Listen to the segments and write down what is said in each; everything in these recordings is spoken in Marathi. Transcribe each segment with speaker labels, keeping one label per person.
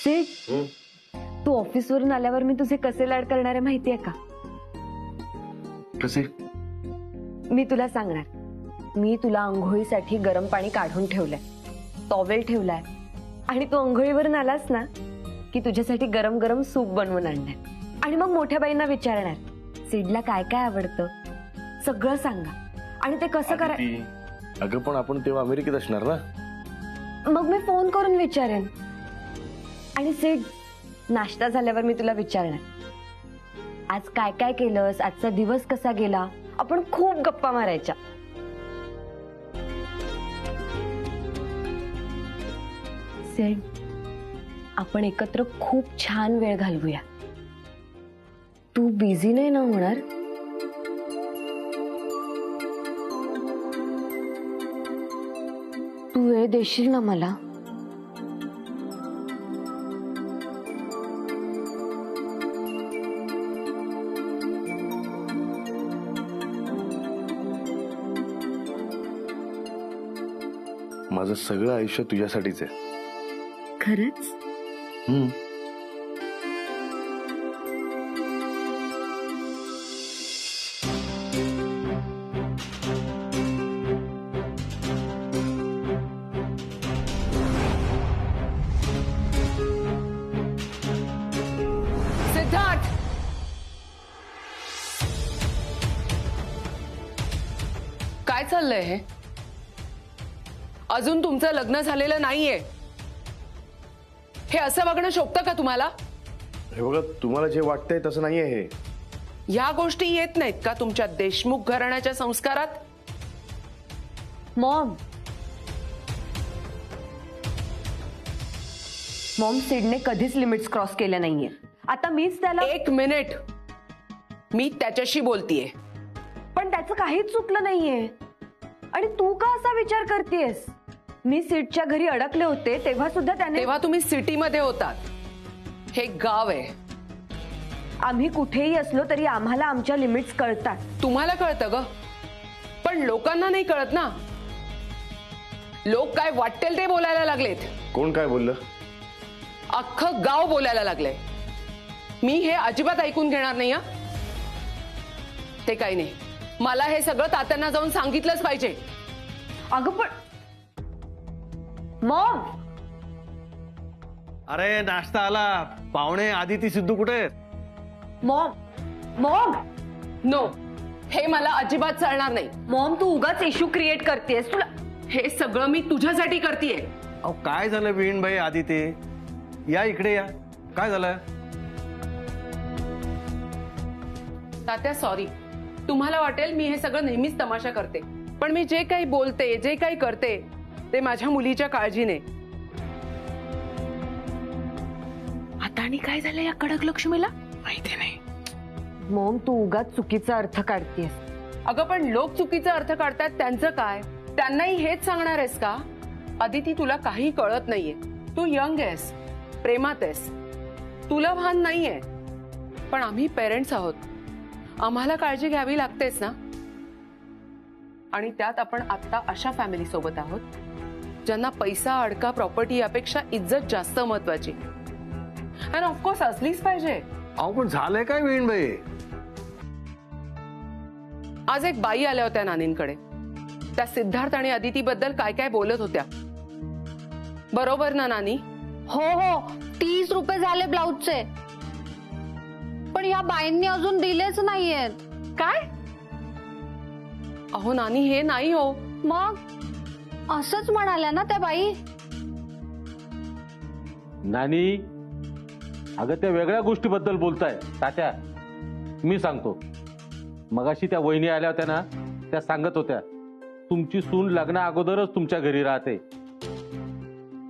Speaker 1: सिड, तू ऑफिसवरून आल्यावर मी तुझे कसे लाड करणार आहे माहितीये का?
Speaker 2: कसे?
Speaker 1: मी तुला सांगणार. मी तुला आंघोळीसाठी गरम पाणी काढून ठेवलंय, टॉवेल ठेवलाय, आणि तू आंघोळीवरून आलास ना की तुझ्यासाठी गरम गरम सूप बनवून आणणार. आणि मग मोठ्या बाईंना विचारणार, सिडला काय काय आवडतं सगळं सांगा आणि ते कसं करायचं.
Speaker 2: अगं पण आपण तेव्हा अमेरिकेत असणार ना.
Speaker 1: मग मी फोन करून विचारेन. आणि सिड, नाश्ता झाल्यावर मी तुला विचारणार, आज काय काय केलंस, आजचा दिवस कसा गेला. आपण खूप गप्पा मारायच्या. सिड, आपण एकत्र खूप छान वेळ घालवूया. तू बिझी नाही ना होणार? तू वेळ देशील ना मला?
Speaker 2: माझं सगळं आयुष्य तुझ्यासाठीच आहे.
Speaker 1: खरंच?
Speaker 3: सिद्धार्थ, काय चाललंय हे? अजून तुमचं लग्न झालेलं नाहीये. हे असं बघणं शोभतं का तुम्हाला?
Speaker 2: हे बघा, तुम्हाला जे वाटतंय तसं नाहीये हे.
Speaker 3: ह्या गोष्टी येत नाहीत का तुमच्या देशमुख घराण्याच्या संस्कारात?
Speaker 1: मॉम, सिडने कधीच लिमिट्स क्रॉस केल्या नाहीये. आता मीच त्याला.
Speaker 3: एक मिनिट, मी त्याच्याशी बोलतीये.
Speaker 1: पण त्याचं काहीच चुकलं नाहीये. आणि तू का असा विचार करतेस? मी सीटच्या घरी अडकले होते तेव्हा सुद्धा त्याने.
Speaker 3: तेव्हा तुम्ही सिटीमध्ये होतात. हे गाव आहे.
Speaker 1: आम्ही कुठेही असलो तरी आम्हाला आमच्या लिमिट्स कळतात.
Speaker 3: तुम्हाला कळतं ग, पण लोकांना नाही कळत ना. लोक काय वाटेल ते बोलायला लागलेत.
Speaker 2: कोण काय बोललं?
Speaker 3: अख्खं गाव बोलायला लागले. मी हे अजिबात ऐकून घेणार नाही. ते काही नाही, मला हे सगळं तात्यांना जाऊन सांगितलंच पाहिजे.
Speaker 1: अगं पण मॉम.
Speaker 4: अरे नाश्ता आला. पाहुणे आदिती सिद्धू कुठे आहेत?
Speaker 1: मॉम,
Speaker 3: नो, हे मला अजिबात चालणार नाही.
Speaker 1: मॉम, तू उगाच इश्यू क्रिएट करतेस. तुला
Speaker 3: हे सगळं मी तुझ्यासाठी करतेय.
Speaker 4: अहो काय झालं विहीण भाई? आदिती या इकडे या. काय झालं?
Speaker 3: तात्या सॉरी, तुम्हाला वाटेल मी हे सगळं नेहमीच तमाशा करते, पण मी जे काही बोलते, जे काही करते ते माझ्या मुलीच्या काळजीने. आता आणि काय झालं या कडक लक्ष्मीला माहिती नाही.
Speaker 1: मॉम, तू उगाच चुकीचा अर्थ काढतेस.
Speaker 3: अगं पण लोक चुकीचा अर्थ काढतात, त्यांचं काय? त्यांनाही हेच सांगणार आहेस का? अदिती, तुला काही कळत नाहीये. तू यंग आहेस, प्रेमात आहेस, तुला भान नाहीये. पण आम्ही पेरेंट्स आहोत, आम्हाला काळजी घ्यावी लागतेच ना. आणि त्यात आपण आता अशा फॅमिली सोबत आहोत ज्यांना पैसा, अडका, प्रॉपर्टी यापेक्षा इज्जत जास्त महत्वाची. आणि ऑफकोर्स असलीच पाहिजे.
Speaker 4: अहो पण झालंय काय विहीण भाई?
Speaker 3: आज एक बाई आल्या होत्या नानींकडे. त्या सिद्धार्थ आणि अदिती बद्दल काय काय बोलत होत्या. बरोबर ना नानी?
Speaker 5: हो हो, 30 रुपये झाले ब्लाऊजचे. पण या बाईंनी अजून दिलेच नाहीयेत.
Speaker 3: काय? अहो नानी, हे नाही हो.
Speaker 5: मग असंच म्हणाल्या ना त्या बाई.
Speaker 6: नानी, अगं त्या वेगळ्या गोष्टीबद्दल बोलताय. तात्या, मी सांगतो. मगाशी त्या वहिनी आल्या होत्या ना, त्या सांगत होत्या तुमची सून लग्ना अगोदरच तुमच्या घरी राहते.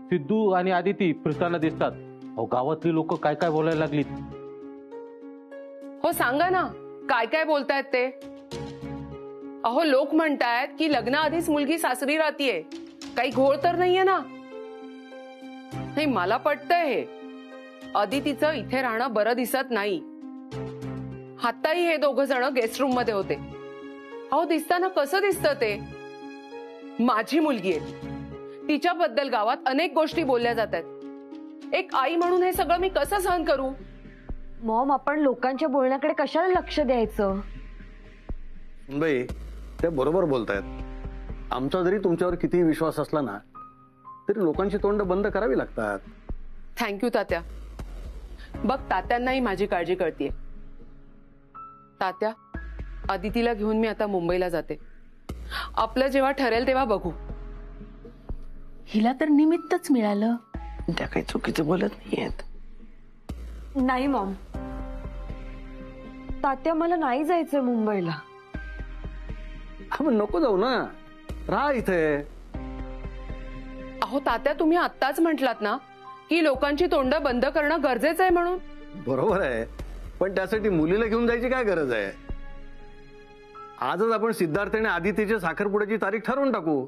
Speaker 6: सिद्धू आणि आदिती फिरताना दिसतात. अहो गावातली लोक काय काय बोलायला लागलीत.
Speaker 3: हो सांगा ना, काय काय बोलतायत ते? अहो लोक म्हणतायत की लग्नाआधीच मुलगी सासरी राहतीये. काही घोळ तर नाहीये ना? नाही, मला पटतंय हे. अदितीचं इथे राहणं बरं दिसत नाही. आताही हे दोघं जण गेस्ट रूम मध्ये होते. अहो दिसताना कसं दिसतं ते? माझी मुलगी आहे, तिच्याबद्दल गावात अनेक गोष्टी बोलल्या जातात. एक आई म्हणून हे सगळं मी कसं सहन करू?
Speaker 1: मॉम, आपण लोकांच्या बोलण्याकडे कशाला लक्ष द्यायचं?
Speaker 4: बाई ते बरोबर बोलतायत. आमचा जरी तुमच्यावर कितीही विश्वास असला ना तरी लोकांची तोंड बंद करावी लागतात.
Speaker 3: थँक्यू तात्या. बघ, तात्यांनाही माझी काळजी कळतीये. तात्या, अदितीला घेऊन मी आता मुंबईला जाते. आपलं जेव्हा ठरेल तेव्हा बघू.
Speaker 7: हिला तर निमित्तच मिळालं.
Speaker 8: त्या काही चुकीचं बोलत नाहीयेत.
Speaker 1: नाही मॉम, तात्या मला नाही जायचंय मुंबईला.
Speaker 4: आपण नको जाऊ ना, राहा इथे.
Speaker 3: अहो तात्या, तुम्ही आत्ताच म्हटलात ना की लोकांची तोंड बंद करणं गरजेचं आहे म्हणून.
Speaker 4: बरोबर आहे, पण त्यासाठी मुलीला घेऊन जायची काय गरज आहे? आजच आपण सिद्धार्थ आणि आदितीच्या साखरपुड्याची तारीख ठरवून टाकू.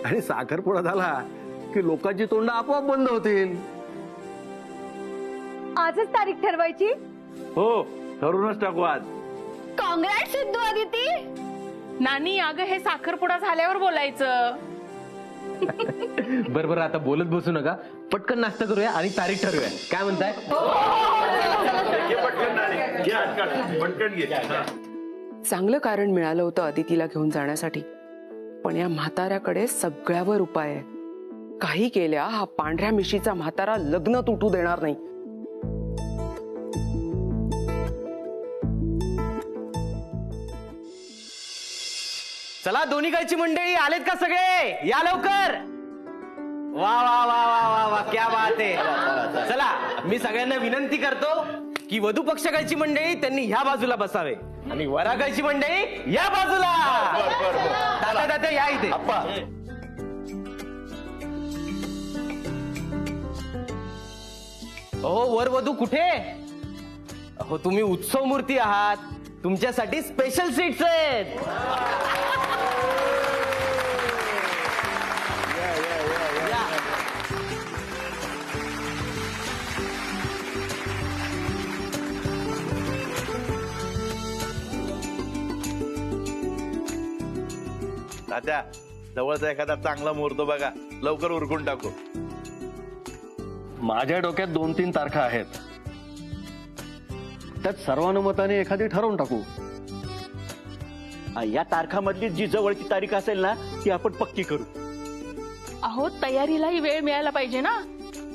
Speaker 4: आणि साखरपुडा झाला की लोकांची तोंड आपोआप बंद होतील.
Speaker 1: आजच तारीख ठरवायची?
Speaker 6: हो, ठरूनच टाकू आज.
Speaker 5: कॉंग्रॅट सिद्धू आदिती.
Speaker 7: नानी, अगं हे साखरपुडा झाल्यावर बोलायचं.
Speaker 6: बरं आता बोलत बसू नका, पटकन नाश्ता करूया आणि तारीख ठरवूया. काय म्हणताय?
Speaker 3: चांगलं कारण मिळालं होतं अदितीला घेऊन जाण्यासाठी, पण या म्हाताऱ्याकडे सगळ्यावर उपाय आहे. काही केल्या हा पांढऱ्या मिशीचा म्हातारा लग्न तुटू देणार नाही.
Speaker 8: चला, दोन्ही गायची मंडळी आलेत का सगळे? या लवकर. वा वा वा वा वा वा, क्या बात आहे. चला, मी सगळ्यांना विनंती करतो की वधू पक्षाची मंडळी त्यांनी ह्या बाजूला बसावे आणि वरागायची मंडळी या बाजूला. तात्या तात्या या इथे. हो, वर वधू कुठे? हो, तुम्ही उत्सव मूर्ती आहात, तुमच्यासाठी स्पेशल सीट्स आहेत.
Speaker 9: तात्या, जवळचा एखादा चांगला मुहूर्त बघा, लवकर उरकून टाकू.
Speaker 4: माझ्या डोक्यात 2-3 तारखा आहेत, त्यात सर्वानुमताने एखादी ठरवून टाकू.
Speaker 8: या तारखामधली जी जवळची तारीख असेल ना ती आपण पक्की करू.
Speaker 7: अहो, तयारीलाही वेळ मिळायला पाहिजे ना,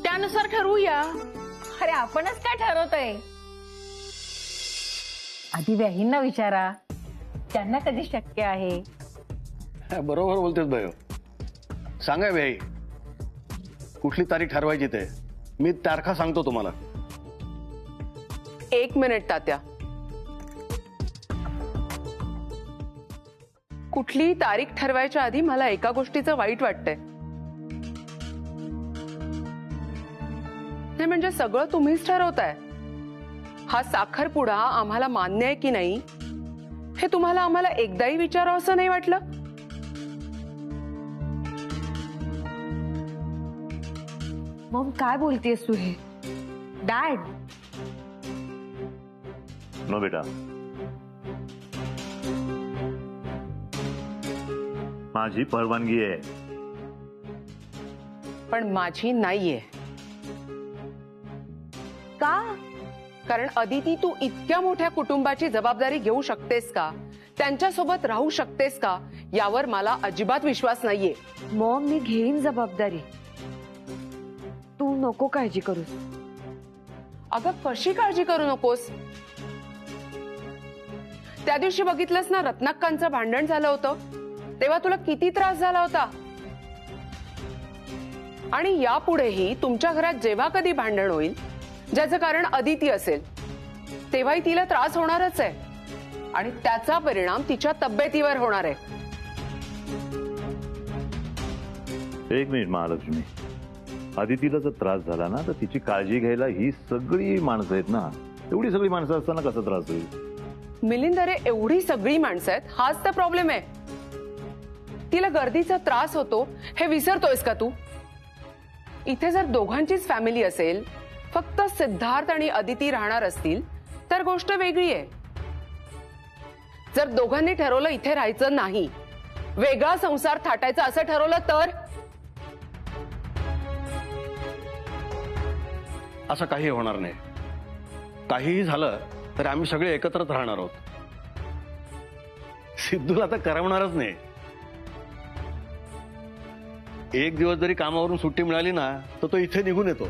Speaker 7: त्यानुसार ठरवूया.
Speaker 5: अरे आपणच काय ठरवतोय? आधी व्याहींना विचारा, त्यांना कधी शक्य आहे.
Speaker 4: बरोबर बोलतेस भाई. सांगा भाई, कुठली तारीख ठरवायची ते. मी तारखा सांगतो तुम्हाला.
Speaker 3: 1 मिनिट तात्या. कुठलीही तारीख ठरवायच्या आधी मला एका गोष्टीचं वाईट वाटतंय. नाही म्हणजे सगळं तुम्हीच ठरवताय. हा साखरपुडा आम्हाला मान्य आहे की नाही हे तुम्हाला आम्हाला एकदाही विचारावं असं नाही वाटलं?
Speaker 1: मॉम, काय बोलतेस तू हे? डॅड,
Speaker 9: नो बेटा, माझी परवानगी आहे.
Speaker 3: पण माझी नाहीये.
Speaker 1: का?
Speaker 3: कारण अदिती, तू इतक्या मोठ्या कुटुंबाची जबाबदारी घेऊ शकतेस का? त्यांच्यासोबत राहू शकतेस का? यावर मला अजिबात विश्वास नाहीये.
Speaker 1: मॉम, मी घेईन जबाबदारी. तू नको काळजी करूस.
Speaker 3: अगं, कशी काळजी करू नकोस? त्या दिवशी बघितलंस ना, रत्नाक्कांचं भांडण झालं होतं तेव्हा तुला किती त्रास झाला होता. आणि यापुढेही तुमच्या घरात जेव्हा कधी भांडण होईल ज्याचं कारण अदिती असेल तेव्हाही तिला त्रास होणारच आहे आणि त्याचा परिणाम तिच्या तब्येतीवर होणार आहे.
Speaker 9: एक मिनिट महालक्ष्मी, आदितीला जर त्रास झाला ना तर तिची काळजी घ्यायला ही सगळी माणसं आहेत ना. एवढी सगळी माणसं असताना कसा त्रास होईल?
Speaker 3: मिलिंद, अरे एवढी सगळी माणसं आहेत, हाच तर प्रॉब्लेम आहे. तिला गर्दीचा त्रास होतो हे विसरतोयस का तू? इथे जर दोघांचीच फॅमिली असेल, फक्त सिद्धार्थ आणि अदिती राहणार असतील तर गोष्ट वेगळी आहे. जर दोघांनी ठरवलं इथे राहायचं नाही वेगळा संसार थाटायचा असं ठरवलं तर?
Speaker 4: असं काही होणार नाही. काहीही झालं तर आम्ही सगळे एकत्रच राहणार आहोत. सिद्धूला तर करमणारच नाही. एक दिवस जरी कामावरून सुट्टी मिळाली ना तर तो इथे निघून येतो.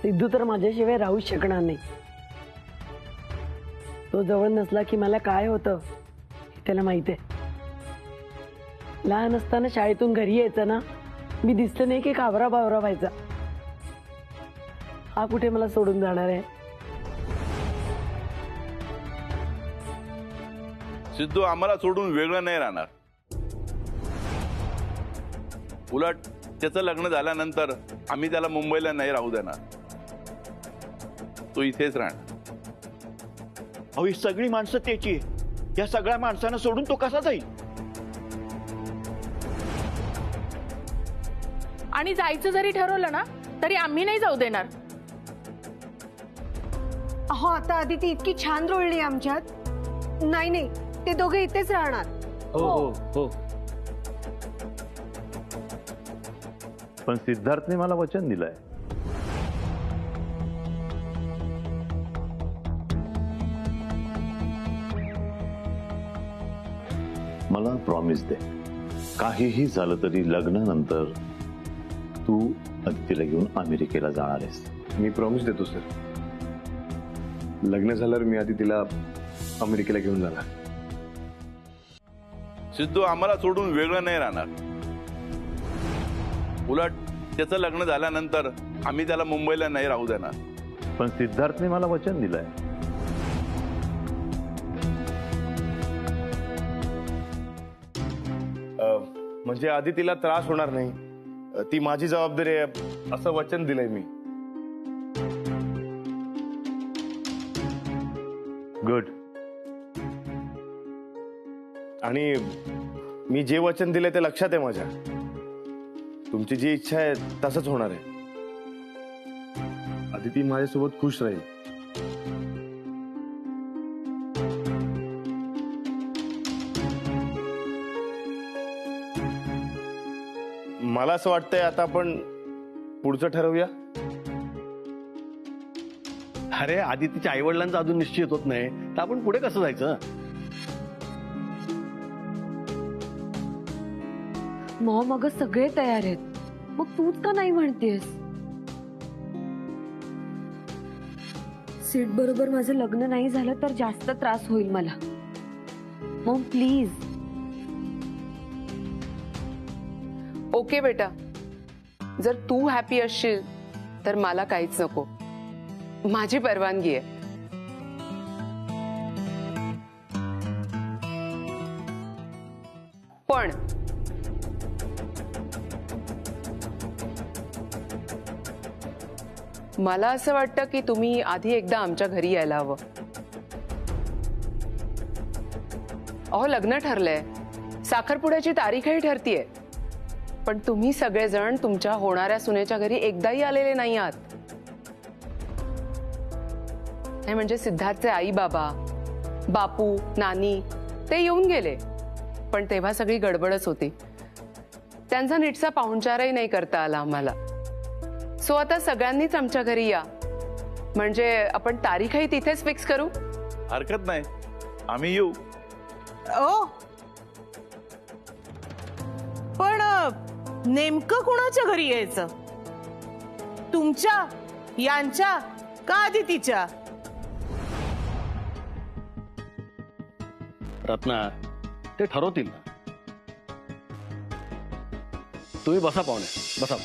Speaker 10: सिद्धू तर माझ्याशिवाय राहू शकणार नाही. तो जवळ नसला की मला काय होतं हे त्याला माहिती आहे. लहान असताना शाळेतून घरी यायचं ना, मी दिसलं नाही की काबरा बावरा व्हायचा. हा कुठे मला सोडून जाणार आहे?
Speaker 11: सिद्धू आम्हाला सोडून वेगळं नाही राहणार. उलट त्याचं लग्न झाल्यानंतर आम्ही त्याला मुंबईला नाही राहू देणार. तो इथेच राहणार.
Speaker 12: अहो ही सगळी माणसं त्याची. या सगळ्या माणसांना सोडून तो कसा जाईल?
Speaker 7: आणि जायचं जरी ठरवलं ना तरी आम्ही नाही जाऊ देणार.
Speaker 1: अहो आता आदिती इतकी छान रोळली आमच्यात. नाही नाही, ते दोघे इथेच राहणार.
Speaker 9: हो हो हो. पण सिद्धार्थने मला वचन दिलंय. मला प्रॉमिस दे, काहीही झालं तरी लग्नानंतर तू अदितीला घेऊन अमेरिकेला जाणार आहेस.
Speaker 2: मी प्रॉमिस देतो सर. लग्न झाल्यावर मी अदितीला अमेरिकेला घेऊन जाणार.
Speaker 11: सिद्धू आम्हाला सोडून वेगळं नाही राहणार. उलट त्याचं लग्न झाल्यानंतर आम्ही त्याला मुंबईला नाही राहू देणार.
Speaker 9: पण सिद्धार्थने मला वचन दिलंय.
Speaker 2: म्हणजे अदितीला त्रास होणार नाही, ती माझी जबाबदारी आहे असं वचन दिलंय मी.
Speaker 9: गुड.
Speaker 2: आणि मी जे वचन दिलंय ते लक्षात आहे माझ्या. तुमची जी इच्छा आहे तसंच होणार आहे. अदिती माझ्यासोबत खुश राहील. मला असं वाटतंय आता आपण पुढचं ठरवूया.
Speaker 4: अरे आदितीच्या आई वडिलांचा अजून निश्चित होत नाही तर आपण पुढे कसं जायचं?
Speaker 1: मॉम अगं सगळे तयार आहेत, मग तूच का नाही म्हणतेस? सीट बरोबर माझं लग्न नाही झालं तर जास्त त्रास होईल मला. Maugham please.
Speaker 3: ओके बेटा, जर तू हॅपी असशील तर मला काहीच नको. माझी परवानगी आहे. पण मला असं वाटतं की तुम्ही आधी एकदा आमच्या घरी यायला हवं. अहो लग्न ठरलंय, साखरपुड्याची तारीखही ठरतीये, पण तुम्ही सगळेजण तुमच्या होणाऱ्या सुनेच्या घरी एकदाही आलेले नाही आहात. हे म्हणजे सिद्धार्थचे आई बाबा, बापू, नानी ते येऊन गेले, पण तेव्हा सगळी गडबडच होती. त्यांचा नीटसा पाहुणचारही नाही करता आला आम्हाला. सो आता सगळ्यांनीच आमच्या घरी या, म्हणजे आपण तारीखही तिथेच फिक्स करू.
Speaker 11: हरकत नाही, आम्ही येऊ.
Speaker 13: ओ पण नेमकं कुणाच्या घरी यायचं? तुमच्या, यांच्या का आदितीच्या?
Speaker 4: रत्ना, ते ठरवतील ना. तुम्ही बसा पाहुणे, बसा.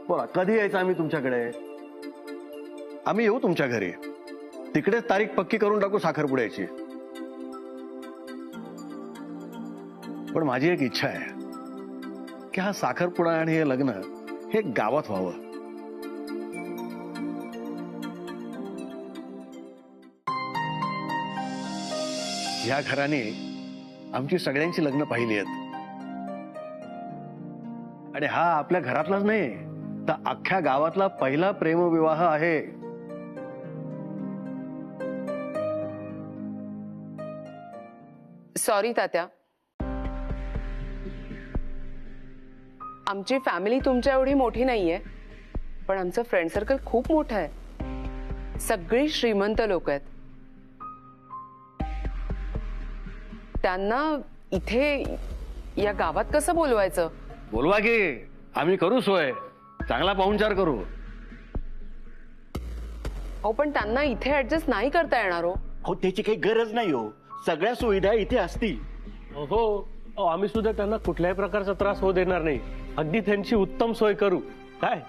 Speaker 4: बोला, कधी यायचं आम्ही तुमच्याकडे? आम्ही येऊ तुमच्या घरी. तिकडेच तारीख पक्की करून टाकू साखरपुड्याची. पण माझी एक इच्छा आहे की हा साखरपुडा आणि हे लग्न हे गावात व्हावं. या घराने आमची सगळ्यांची लग्न पाहिली आहेत आणि हा आपल्या घरातलाच नाही तर अख्ख्या गावातला पहिला प्रेमविवाह आहे.
Speaker 3: सॉरी तात्या, आमची फॅमिली तुमच्या एवढी मोठी नाहीये, पण आमचं फ्रेंड सर्कल खूप मोठं आहे. सगळी श्रीमंत लोक आहेत. त्यांना इथे या गावात कसं बोलवायचं?
Speaker 4: बोलवा की, आम्ही करू सोय, चांगला पाहुणचार करू.
Speaker 3: हो, पण त्यांना इथे ऍडजस्ट नाही करता येणार हो.
Speaker 12: हो, त्याची काही गरज नाही हो, सगळ्या सुविधा इथे असतील.
Speaker 14: हो, आम्ही सुद्धा त्यांना कुठल्याही प्रकारचा त्रास होऊ देणार नाही. अगदी त्यांची उत्तम सोय करू. काय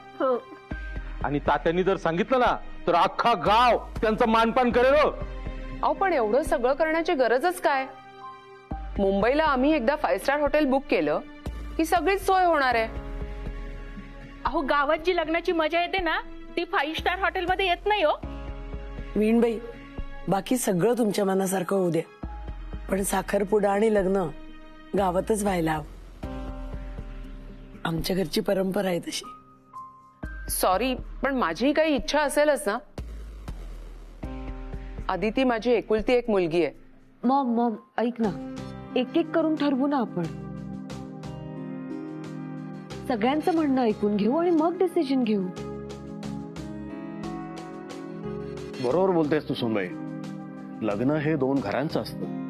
Speaker 6: आणि तात्यांनी जर सांगितलं ना तर अख्खा गाव त्यांचं मानपान करेल हो.
Speaker 3: अहो, पण एवढं सगळं करण्याची गरजच काय? मुंबईला आम्ही एकदा 5 स्टार हॉटेल बुक केलं की सगळीच सोय होणार आहे.
Speaker 7: अहो, गावात जी लग्नाची मजा येते ना ती 5 स्टार हॉटेलमध्ये येत नाही हो.
Speaker 10: वीणबाई, बाकी सगळं तुमच्या मनासारखं होऊ द्या, पण साखरपुडा आणि लग्न गावातच व्हायला हवं. आमच्या घरची परंपरा आहे तशी.
Speaker 3: सॉरी, पण माझी काही इच्छा असेलच ना. आदिती माझी एकुलती एक मुलगी आहे.
Speaker 1: मॉम ऐक ना, एक एक करून ठरवू ना आपण. सगळ्यांचं म्हणणं ऐकून घेऊ आणि मग डिसिजन घेऊ.
Speaker 4: बरोबर बोलतेस तू सुनबाई. लग्न हे 2 घरांचं असतं.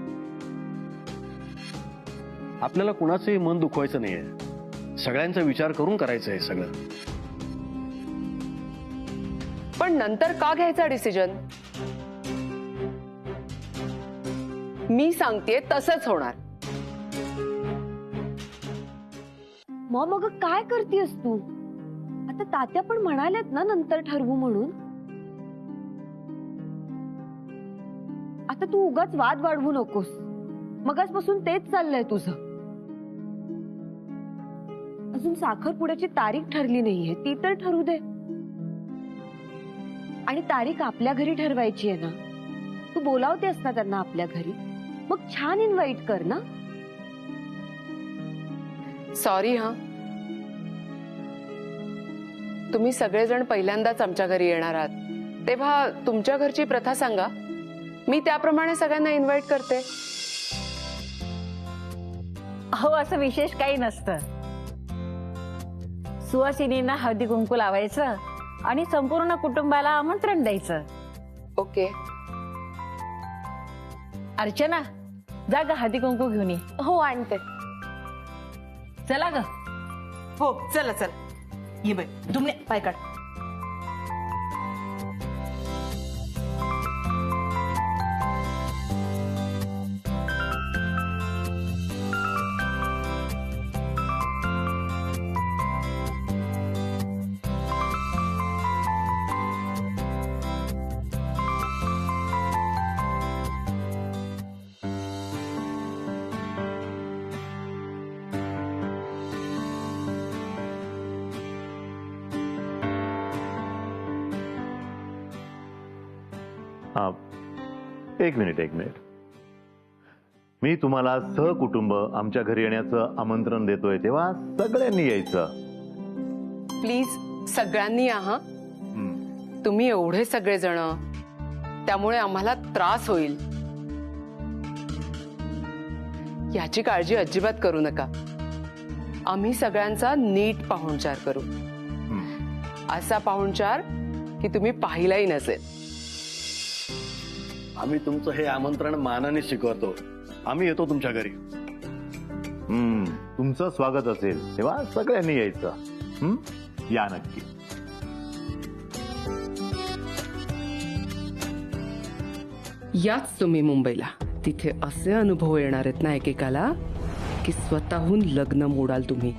Speaker 4: आपल्याला कुणाचंही मन दुखवायचं नाहीये. सगळ्यांचा विचार करून करायचं आहे सगळं.
Speaker 3: पण नंतर का घ्यायचा डिसिजन? मी सांगते तसंच होणार.
Speaker 1: मॉम, अगं काय करतेस तू? आता तात्या पण म्हणालेत ना नंतर ठरवू म्हणून. आता तू उगाच वाद वाढवू नकोस. मगाचपासून तेच चाललंय तुझं. अजून साखरपुड्याची तारीख ठरली नाहीये, ती तर ठरू दे. आणि तारीख आपल्या घरी ठरवायची आहे ना. तू बोलावतेस ना त्यांना आपल्या घरी, मग छान इन्व्हाइट कर ना.
Speaker 3: सॉरी हा, तुम्ही सगळेजण पहिल्यांदाच आमच्या घरी येणार आहात, तेव्हा तुमच्या घरची प्रथा सांगा, मी त्याप्रमाणे सगळ्यांना इन्व्हाइट करते.
Speaker 15: हो, असं विशेष काही नसतं. सुवासिनींना हळदी कुंकू लावायचं आणि संपूर्ण कुटुंबाला आमंत्रण द्यायचं.
Speaker 3: ओके.
Speaker 15: अर्चना, जा ग हळदी कुंकू घेऊन ये.
Speaker 1: हो, आणते.
Speaker 15: चला ग.
Speaker 13: हो, चला चला, ये बाई, तुमने पाय काढ.
Speaker 9: एक मिनिट. मी तुम्हाला सहकुटुंब आमच्या घरी येण्याचं आमंत्रण देतोय, तेव्हा सगळ्यांनी यायचं.
Speaker 3: प्लीज सगळ्यांनी या हा. तुम्ही एवढे सगळेजण, त्यामुळे आम्हाला त्रास होईल. याची काळजी अजिबात करू नका. आम्ही सगळ्यांचा नीट पाहुणचार करू. असा पाहुणचार की तुम्ही पाहिलाही नसेल.
Speaker 4: आम्ही तुमचं हे आमंत्रण मानाने स्वीकारतो. आम्ही येतो तुमच्या घरी.
Speaker 9: तुमचं स्वागत असेल तेव्हा सगळ्यांनी यायचं. या नक्की.
Speaker 3: याच तुम्ही मुंबईला. तिथे असे अनुभव येणार आहेत ना एकेकाला की स्वतःहून लग्न मोडाल तुम्ही.